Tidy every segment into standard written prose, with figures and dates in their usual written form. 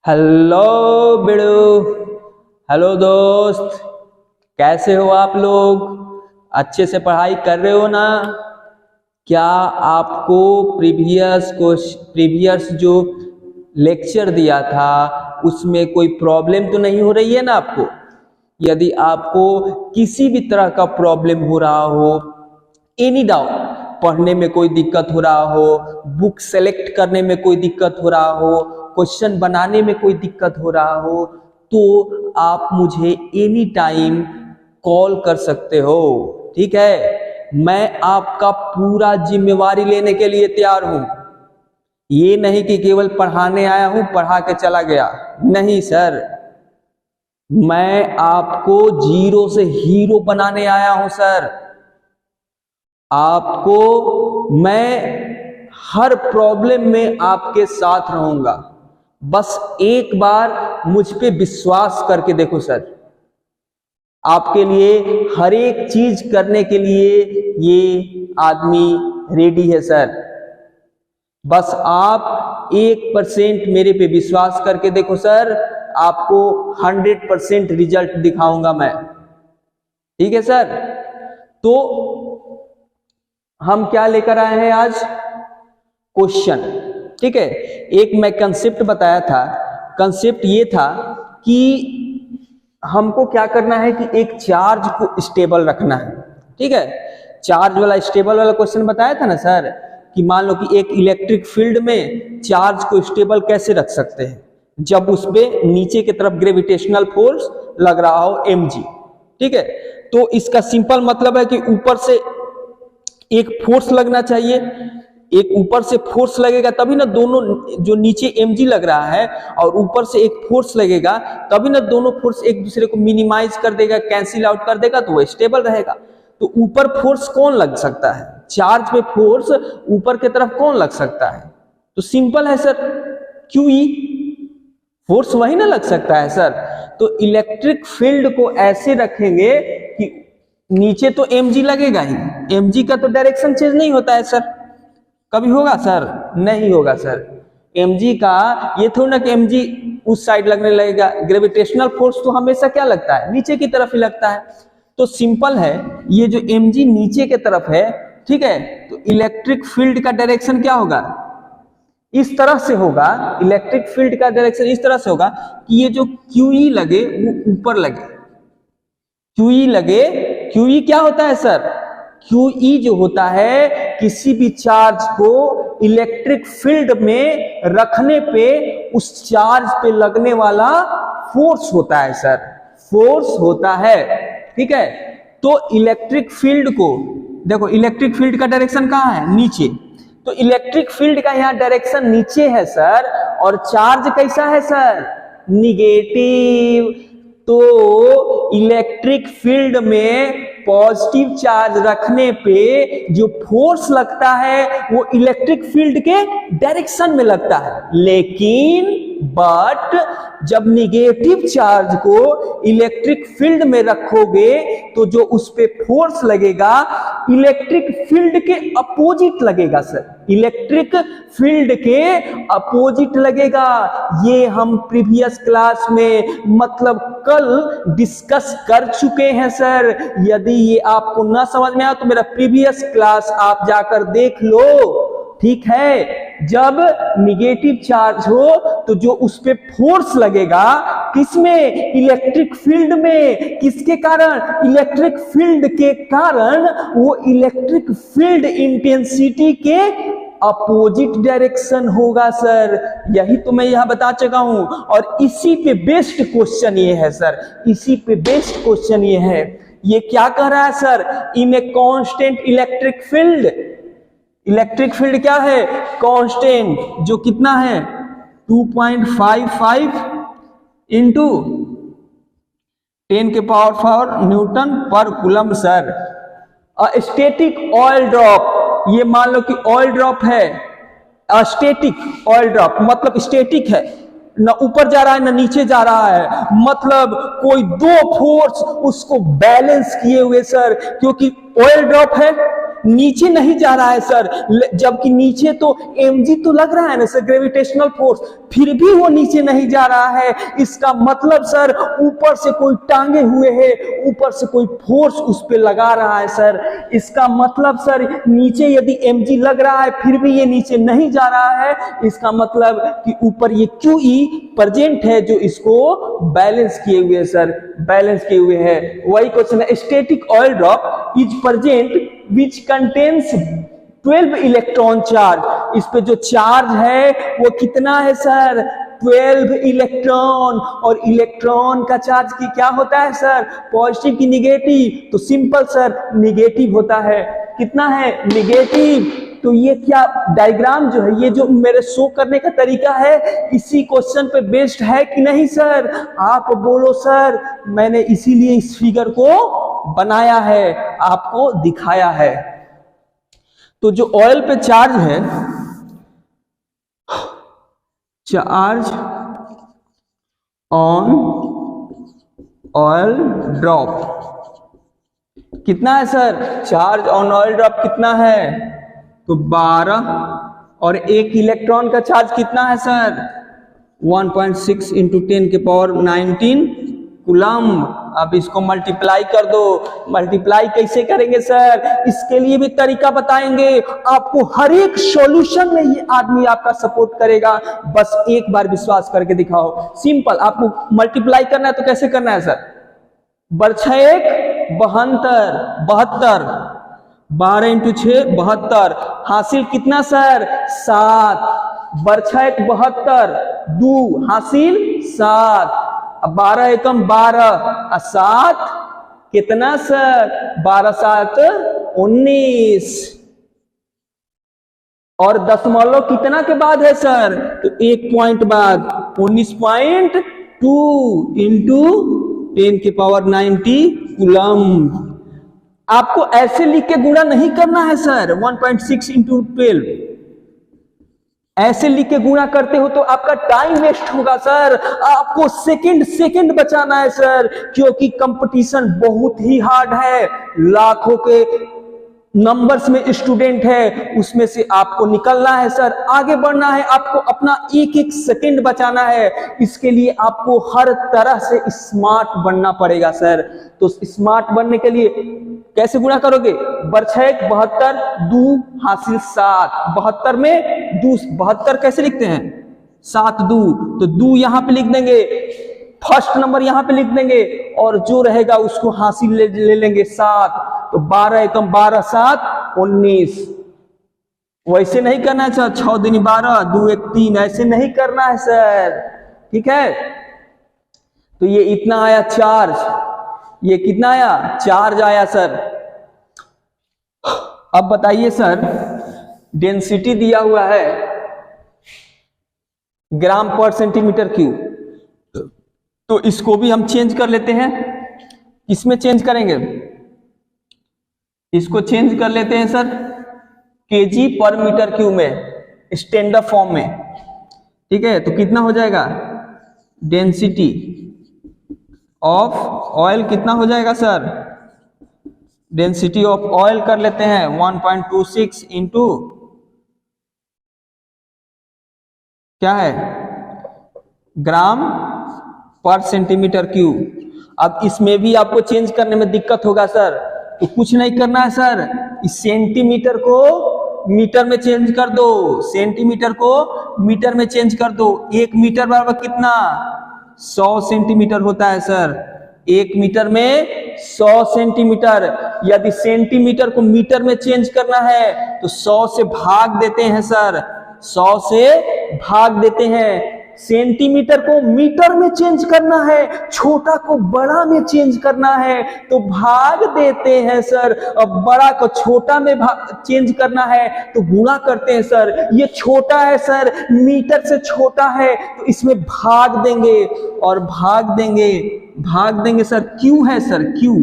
Hello बिड़ू। Hello दोस्त, कैसे हो आप लोग? अच्छे से पढ़ाई कर रहे हो ना? क्या आपको प्रीवियस जो लेक्चर दिया था उसमें कोई प्रॉब्लम तो नहीं हो रही है ना आपको? यदि आपको किसी भी तरह का प्रॉब्लम हो रहा हो, एनी डाउट, पढ़ने में कोई दिक्कत हो रहा हो, बुक सेलेक्ट करने में कोई दिक्कत हो रहा हो, क्वेश्चन बनाने में कोई दिक्कत हो रहा हो, तो आप मुझे एनी टाइम कॉल कर सकते हो। ठीक है, मैं आपका पूरा जिम्मेवारी लेने के लिए तैयार हूं। ये नहीं कि केवल पढ़ाने आया हूं, पढ़ा के चला गया। नहीं सर, मैं आपको जीरो से हीरो बनाने आया हूं सर। आपको मैं हर प्रॉब्लम में आपके साथ रहूंगा। बस एक बार मुझ पे विश्वास करके देखो सर। आपके लिए हर एक चीज करने के लिए ये आदमी रेडी है सर। बस आप 1% मेरे पे विश्वास करके देखो सर, आपको 100% रिजल्ट दिखाऊंगा मैं। ठीक है सर? तो हम क्या लेकर आए हैं आज? क्वेश्चन। ठीक है, एक मैं कंसेप्ट बताया था। कंसेप्ट ये था कि हमको क्या करना है कि एक चार्ज को स्टेबल रखना है। ठीक है, चार्ज वाला स्टेबल वाला क्वेश्चन बताया था ना सर, कि मान लो कि एक इलेक्ट्रिक फील्ड में चार्ज को स्टेबल कैसे रख सकते हैं, जब उस पे नीचे की तरफ ग्रेविटेशनल फोर्स लग रहा हो mg। ठीक है, तो इसका सिंपल मतलब है कि ऊपर से एक फोर्स लगना चाहिए, एक ऊपर से फोर्स लगेगा तभी ना दोनों, जो नीचे mg लग रहा है और ऊपर से एक फोर्स लगेगा तभी ना दोनों फोर्स एक दूसरे को मिनिमाइज कर देगा, कैंसिल आउट कर देगा, तो वो स्टेबल रहेगा। तो ऊपर फोर्स कौन लग सकता है? चार्ज पे फोर्स ऊपर की तरफ कौन लग सकता है? तो सिंपल है सर, QE फोर्स वही ना लग सकता है सर। तो इलेक्ट्रिक फील्ड को ऐसे रखेंगे कि नीचे तो mg लगेगा ही, mg का तो डायरेक्शन चेंज नहीं होता है सर। कभी होगा सर? नहीं होगा सर। mg का ये थोड़ा ना कि mg उस साइड लगने लगेगा। ग्रेविटेशनल फोर्स तो हमेशा क्या लगता है? नीचे की तरफ ही लगता है। तो सिंपल है, ये जो mg नीचे की तरफ है, ठीक है, तो इलेक्ट्रिक फील्ड का डायरेक्शन क्या होगा? इस तरह से होगा। इलेक्ट्रिक फील्ड का डायरेक्शन इस तरह से होगा कि ये जो QE लगे वो ऊपर लगे। QE लगे, QE क्या होता है सर? QE जो होता है किसी भी चार्ज को इलेक्ट्रिक फील्ड में रखने पे उस चार्ज पे लगने वाला फोर्स होता है सर, फोर्स होता है। ठीक है, तो इलेक्ट्रिक फील्ड को देखो, इलेक्ट्रिक फील्ड का डायरेक्शन कहाँ है? नीचे। तो इलेक्ट्रिक फील्ड का यहाँ डायरेक्शन नीचे है सर, और चार्ज कैसा है सर? निगेटिव। तो इलेक्ट्रिक फील्ड में पॉजिटिव चार्ज रखने पे जो फोर्स लगता है वो इलेक्ट्रिक फील्ड के डायरेक्शन में लगता है। लेकिन बट जब निगेटिव चार्ज को इलेक्ट्रिक फील्ड में रखोगे तो जो उस पे फोर्स लगेगा इलेक्ट्रिक फील्ड के अपोजिट लगेगा सर, इलेक्ट्रिक फील्ड के अपोजिट लगेगा। ये हम प्रीवियस क्लास में मतलब कल डिस्कस कर चुके हैं सर। यदि ये आपको ना समझ में आया तो मेरा प्रीवियस क्लास आप जाकर देख लो। ठीक है, जब निगेटिव चार्ज हो तो जो उस पे फोर्स लगेगा किसमें? इलेक्ट्रिक फील्ड में। किसके कारण? इलेक्ट्रिक फील्ड के कारण वो इलेक्ट्रिक फील्ड इंटेंसिटी के अपोजिट डायरेक्शन होगा सर। यही तो मैं यहां बता चुका हूं, और इसी पे बेस्ड क्वेश्चन ये है सर, इसी पे बेस्ड क्वेश्चन ये है। ये क्या कह रहा है sir? In a constant electric field, electric field क्या है? कांस्टेंट, जो कितना है? 2.55 इंटू 10⁴ न्यूटन पर coulomb sir. Static oil drop, ये मान लो कि ऑयल ड्रॉप है, स्टैटिक ऑयल ड्रॉप मतलब स्टैटिक है, ना ऊपर जा रहा है ना नीचे जा रहा है, मतलब कोई दो फोर्स उसको बैलेंस किए हुए सर, क्योंकि ऑयल ड्रॉप है, नीचे नहीं जा रहा है सर, जबकि नीचे तो mg तो लग रहा है ना सर, ग्रेविटेशनल फोर्स, फिर भी वो नीचे नहीं जा रहा है। इसका मतलब सर ऊपर से कोई टांगे हुए है, ऊपर से कोई फोर्स उस पे लगा रहा है सर। इसका मतलब सर नीचे यदि mg लग रहा है फिर भी ये नीचे नहीं जा रहा है, इसका मतलब कि ऊपर ये QE प्रेजेंट है जो इसको बैलेंस किए हुए है सर, बैलेंस किए हुए है। वही क्वेश्चन है, static oil drop is present which contains 12 electron charge. इस पे जो चार्ज है वो कितना है सर, 12 इलेक्ट्रॉन। और इलेक्ट्रॉन का चार्ज की क्या होता है सर, पॉजिटिव की निगेटिव, तो सिंपल सर निगेटिव होता है। कितना है, निगेटिव। तो ये क्या डायग्राम जो है, ये जो मेरे शो करने का तरीका है, इसी क्वेश्चन पे बेस्ड है कि नहीं सर? आप बोलो सर, मैंने इसीलिए इस फिगर को बनाया है, आपको दिखाया है। तो जो ऑयल पे चार्ज है, चार्ज ऑन ऑयल ड्रॉप कितना है sir? Charge on oil drop कितना है? तो 12, और एक इलेक्ट्रॉन का चार्ज कितना है सर? 1.6 इंटू 10 के पावर 19 कूलम्ब। अब इसको मल्टीप्लाई कर दो। मल्टीप्लाई कैसे करेंगे सर? इसके लिए भी तरीका बताएंगे आपको, हर एक सॉल्यूशन में ये आदमी आपका सपोर्ट करेगा। बस एक बार विश्वास करके दिखाओ, सिंपल। आपको मल्टीप्लाई करना है तो कैसे करना है सर? बरछा 1 72, 12 इंटू 6 72, हासिल कितना सर? 7। बरछा 1 72, 2 हासिल 7। अब 12 एकम 12 और 7 कितना सर? 12 7 19, और दशमलव कितना के बाद है सर? तो 1 पॉइंट बाद 19.2 इंटू 10 के पावर 90 कूलम्ब। आपको ऐसे लिख के गुणा नहीं करना है सर। 1.6 इंटू 12 ऐसे लिख के गुणा करते हो तो आपका टाइम वेस्ट होगा सर। आपको सेकंड बचाना है सर, क्योंकि कंपटीशन बहुत ही हार्ड है। लाखों के नंबर्स में स्टूडेंट है, उसमें से आपको निकलना है सर, आगे बढ़ना है। आपको अपना एक सेकंड बचाना है। इसके लिए आपको हर तरह से स्मार्ट बनना पड़ेगा सर। तो स्मार्ट बनने के लिए कैसे गुणा करोगे? बरछा 1 72, 2 हासिल 7। 72 में 2 72 कैसे लिखते हैं? 7 2, तो 2 यहां पे लिख देंगे, फर्स्ट नंबर यहां पे लिख देंगे, और जो रहेगा उसको हासिल ले लेंगे 7। तो 12 एकम 12 7 19। वैसे नहीं करना है सर, 6 दूनी 12, 2 1 3, ऐसे नहीं करना है सर, ठीक है? तो ये इतना आया चार्ज, ये कितना आया? चार्ज आया सर। अब बताइए सर, डेंसिटी दिया हुआ है ग्राम पर सेंटीमीटर क्यूब, तो इसको भी हम चेंज कर लेते हैं। इसमें चेंज करेंगे, इसको चेंज कर लेते हैं सर केजी पर मीटर क्यूब में, स्टैंडर्ड फॉर्म में, ठीक है? तो कितना हो जाएगा? डेंसिटी ऑफ ऑयल कितना हो जाएगा सर? डेंसिटी ऑफ ऑयल कर लेते हैं 1.26 इंटू क्या है? ग्राम पर सेंटीमीटर क्यूब। अब इसमें भी आपको चेंज करने में दिक्कत होगा सर, तो कुछ नहीं करना है सर, इस सेंटीमीटर को मीटर में चेंज कर दो, सेंटीमीटर को मीटर में चेंज कर दो। 1 मीटर बराबर कितना? 100 सेंटीमीटर होता है सर। 1 मीटर में 100 सेंटीमीटर। यदि सेंटीमीटर को मीटर में चेंज करना है तो 100 से भाग देते हैं सर, 100 से भाग देते हैं। सेंटीमीटर को मीटर में चेंज करना है, छोटा को बड़ा में चेंज करना है तो भाग देते हैं सर। अब बड़ा को छोटा में चेंज करना है तो गुणा करते हैं सर। ये छोटा है सर, मीटर से छोटा है, तो इसमें भाग देंगे और भाग देंगे सर। क्यू है सर, क्यू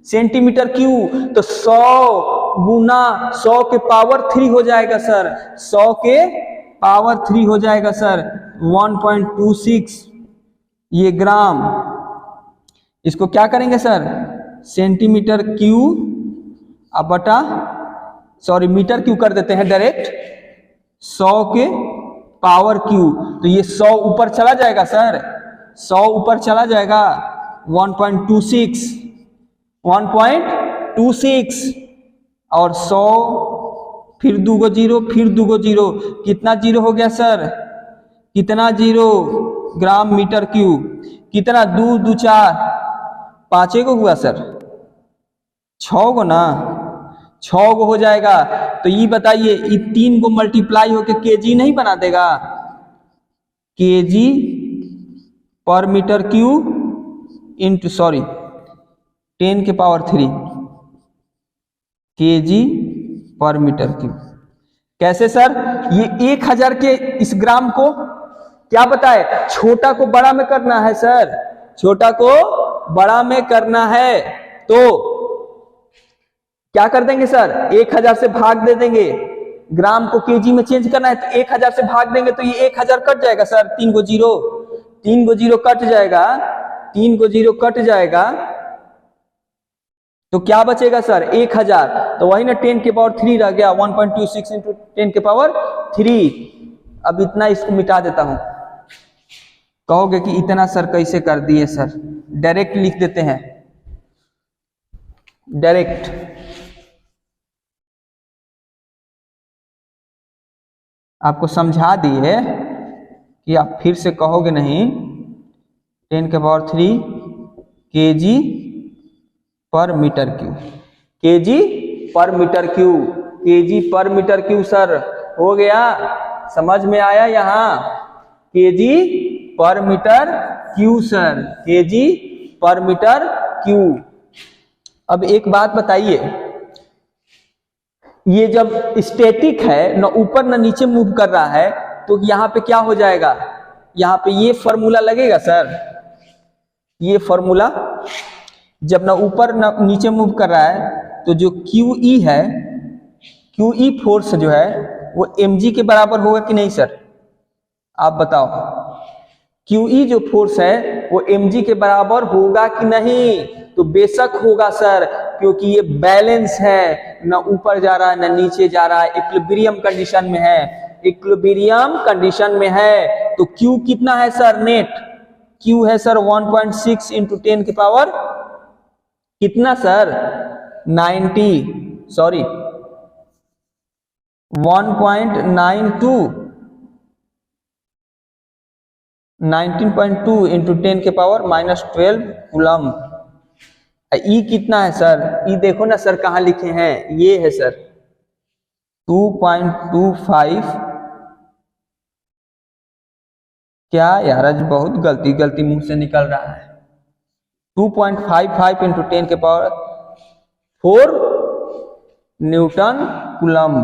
सेंटीमीटर क्यू, तो 100 गुना 100 के पावर 3 हो जाएगा सर, 100 के पावर 3 हो जाएगा सर 1.26 ये ग्राम। इसको क्या करेंगे सर? सेंटीमीटर क्यू अब बटा सॉरी मीटर क्यू कर देते हैं डायरेक्ट, 100 के पावर क्यू, तो ये 100 ऊपर चला जाएगा सर, 100 ऊपर चला जाएगा, 1.26 और 100 फिर 2 जीरो, फिर 2 जीरो, कितना जीरो हो गया सर, कितना जीरो, ग्राम मीटर क्यू, कितना 2 2 4 5 को हुआ सर, 6 को ना, 6 को हो जाएगा। तो ये बताइए ये 3 को मल्टीप्लाई होके केजी नहीं बना देगा, केजी पर मीटर क्यू इंटू सॉरी 10 के पावर 3 केजी पर मीटर क्यू। कैसे सर, ये 1000 के इस ग्राम को क्या बताए, छोटा को बड़ा में करना है सर, छोटा को बड़ा में करना है, तो क्या कर देंगे सर, 1000 से भाग दे देंगे, ग्राम को केजी में चेंज करना है तो 1000 से भाग देंगे तो ये 1000 कट जाएगा सर, 3 को जीरो कट जाएगा, 3 को जीरो कट जाएगा, तो क्या बचेगा सर 1000, तो वही ना 10 के पावर 3 रह गया, 1.26 इंटू 10 के पावर 3। अब इतना इसको मिटा देता हूं, कहोगे कि इतना सर कैसे कर दिए सर, डायरेक्ट लिख देते हैं, डायरेक्ट आपको समझा दिए कि आप फिर से कहोगे नहीं, 10 के पावर 3 केजी पर मीटर क्यू, केजी पर मीटर क्यू, केजी पर मीटर क्यू सर हो गया, समझ में आया यहां, केजी पर मीटर क्यू सर, केजी पर मीटर क्यू। अब एक बात बताइए, ये जब स्टैटिक है, न ऊपर न नीचे मूव कर रहा है, तो यहाँ पे क्या हो जाएगा, यहाँ पे ये फॉर्मूला लगेगा सर, ये फॉर्मूला जब न ऊपर न नीचे मूव कर रहा है, तो जो QE है, QE फोर्स जो है वो mg के बराबर होगा कि नहीं सर, आप बताओ, QE जो फोर्स है वो mg के बराबर होगा कि नहीं, तो बेशक होगा सर, क्योंकि ये बैलेंस है, न ऊपर जा रहा है न नीचे जा रहा है, इक्विलिब्रियम कंडीशन में है, इक्विलिब्रियम कंडीशन में है, तो Q कितना है सर, नेट Q है सर 1.6 इंटू 10 के पावर कितना सर 90, सॉरी 1.92, 19.2 इंटू 10 के पावर -12 कूलम। ई कितना है सर, ई देखो ना सर कहाँ लिखे हैं, ये है सर 2.25, क्या यार आज बहुत गलती मुंह से निकल रहा है, 2.55 इंटू 10 के पावर 4 न्यूटन कूलम।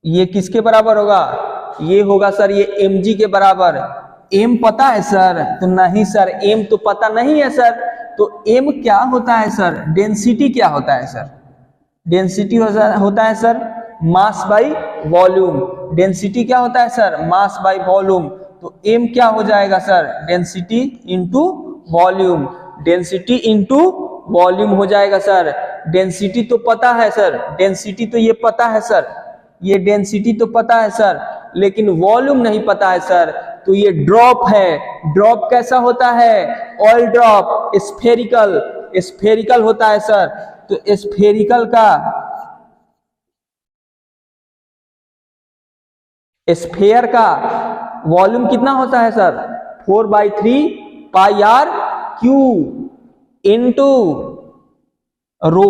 ये किसके बराबर होगा, ये होगा सर ये mg के बराबर। m पता है सर, तो नहीं सर m तो पता नहीं है सर, तो m क्या होता है सर, डेंसिटी क्या होता है सर, डेंसिटी होता है sir mass by volume, density क्या होता है सर, मास बाई वॉल्यूम, तो m क्या हो जाएगा sir, density into volume, density into volume हो जाएगा सर। डेंसिटी तो पता है सर, डेंसिटी तो ये पता है सर, ये डेंसिटी तो पता है सर, लेकिन वॉल्यूम नहीं पता है सर, तो ये ड्रॉप है। ड्रॉप कैसा होता है, ऑयल ड्रॉप, स्फेरिकल, स्फेरिकल होता है सर, तो स्फेरिकल का, स्फेयर का वॉल्यूम कितना होता है sir, 4/3 pi r cube into rho,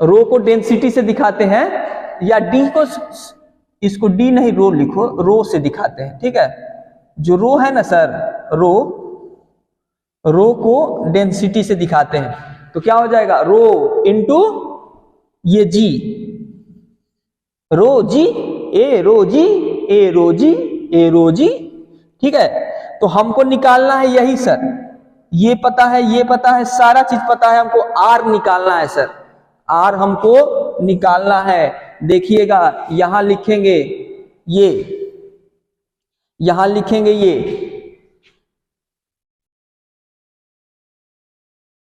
rho को डेंसिटी से दिखाते हैं, या डी को, इसको डी नहीं रो लिखो, रो से दिखाते हैं, ठीक है, जो रो है ना सर, रो, रो को डेंसिटी से दिखाते हैं, तो क्या हो जाएगा रो इंटू ये जी, रो जी, ए रो जी, ए रो जी, ए रो जी, ठीक है। तो हमको निकालना है यही सर, ये पता है, ये पता है, सारा चीज पता है, हमको आर निकालना है सर, आर हमको निकालना है। देखिएगा यहां लिखेंगे ये, यहां लिखेंगे ये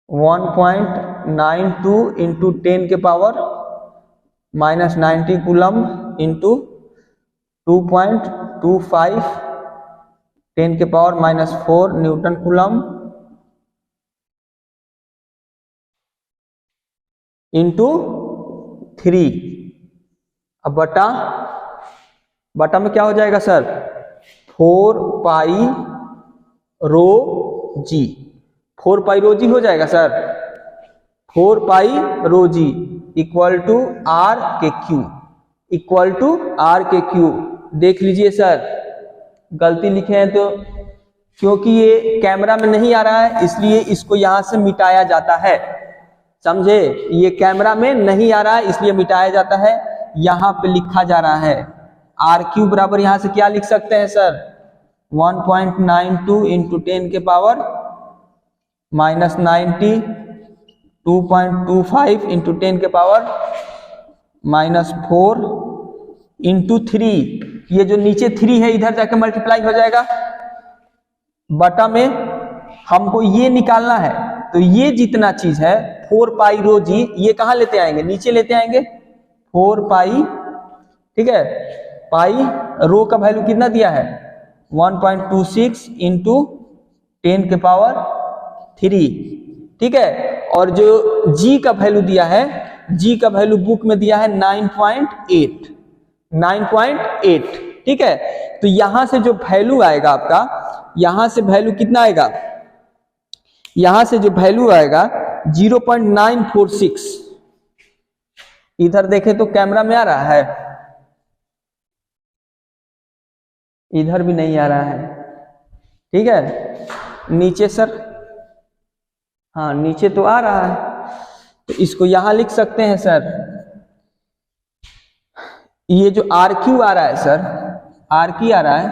1.92 इंटू 10 के पावर माइनस 90 कूलम इंटू 2.25 10 के पावर -4 न्यूटन कूलम इंटू 3। अब बटा में क्या हो जाएगा सर, 4 पाई रो जी। 4 पाई रो जी हो जाएगा sir, 4 pi rho g equal to R K Q, equal to R K Q. देख लीजिए सर, गलती लिखे हैं तो, क्योंकि ये कैमरा में नहीं आ रहा है इसलिए इसको यहां से मिटाया जाता है, समझे। ये कैमरा में नहीं आ रहा है इसलिए मिटाया जाता है, यहां पे लिखा जा रहा है आर क्यू बराबर यहां से क्या लिख सकते हैं सर, 1.92 इंटू 10 के पावर -90, 2.25 इंटू 10 के पावर -4 इंटू 3। ये जो नीचे 3 है इधर जाके मल्टीप्लाई हो जाएगा, बटा में हमको ये निकालना है, तो ये जितना चीज है 4 पाई रो जी, ये कहां लेते आएंगे, नीचे लेते आएंगे 4 पाई, ठीक है। पाई रो का वैल्यू कितना दिया है 1.26 इंटू 10 के पावर 3, ठीक है। और जो जी का वैल्यू दिया है, जी का वैल्यू बुक में दिया है 9.8, 9.8, ठीक है। तो यहां से जो वैल्यू आएगा आपका, यहां से वैल्यू कितना आएगा, यहां से जो वैल्यू आएगा 0.946। इधर देखें तो कैमरा में आ रहा है, इधर भी नहीं आ रहा है, ठीक है। नीचे सर, हाँ नीचे तो आ रहा है, तो इसको यहां लिख सकते हैं सर। ये जो आर क्यू आ रहा है सर, आर क्यू आ रहा है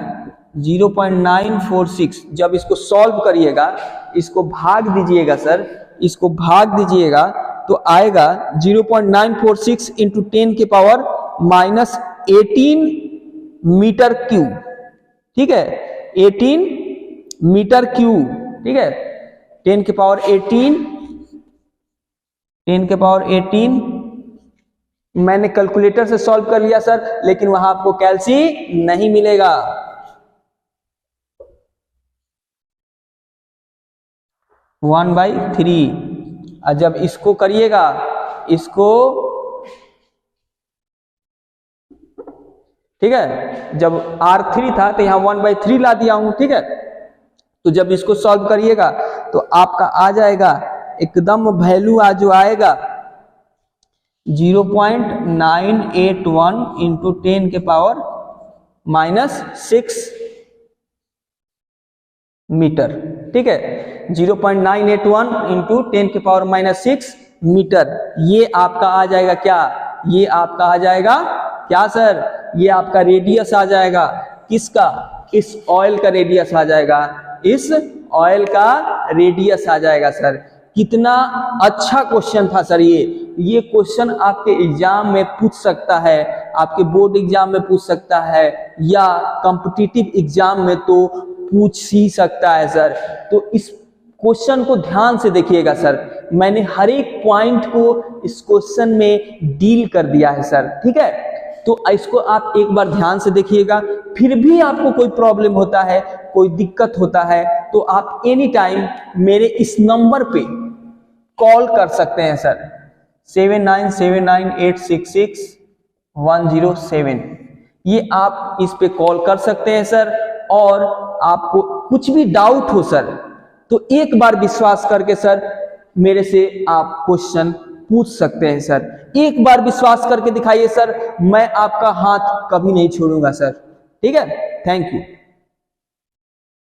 0.946। जब इसको सॉल्व करिएगा, इसको भाग दीजिएगा सर, इसको भाग दीजिएगा तो आएगा 0.946 इंटू 10 के पावर -18 मीटर क्यूब, ठीक है, 18 मीटर क्यूब, ठीक है। 10 के पावर 18, 10 के पावर 18 मैंने कैलकुलेटर से सॉल्व कर लिया सर, लेकिन वहां आपको कैल्सी नहीं मिलेगा। One by 3। और जब इसको करिएगा, इसको, ठीक है, जब R3 था तो यहां 1/3 ला दिया हूं, ठीक है। तो जब इसको सॉल्व करिएगा तो आपका आ जाएगा एकदम वैल्यू जो आएगा 0.981 इंटू 10 के पावर -6 मीटर, ठीक है। 0.981 इंटू 10 के पावर -6 मीटर, ये आपका आ जाएगा क्या, ये आपका आ जाएगा क्या सर, ये आपका रेडियस आ जाएगा, किसका, इस ऑयल का रेडियस आ जाएगा, इस ऑयल का रेडियस आ जाएगा सर। कितना अच्छा क्वेश्चन था सर ये क्वेश्चन आपके एग्जाम में पूछ सकता है, आपके बोर्ड एग्जाम में पूछ सकता है, या कॉम्पिटिटिव एग्जाम में तो पूछ ही सकता है सर। तो इस क्वेश्चन को ध्यान से देखिएगा सर, मैंने हर एक पॉइंट को इस क्वेश्चन में डील कर दिया है सर, ठीक है। तो इसको आप एक बार ध्यान से देखिएगा, फिर भी आपको कोई प्रॉब्लम होता है, कोई दिक्कत होता है, तो आप एनी टाइम मेरे इस नंबर पे कॉल कर सकते हैं सर, 7979866107। ये आप इस पे कॉल कर सकते हैं सर। और आपको कुछ भी डाउट हो सर, तो एक बार विश्वास करके सर मेरे से आप क्वेश्चन पूछ सकते हैं सर। एक बार विश्वास करके दिखाइए सर, मैं आपका हाथ कभी नहीं छोड़ूंगा सर, ठीक है। Thank you.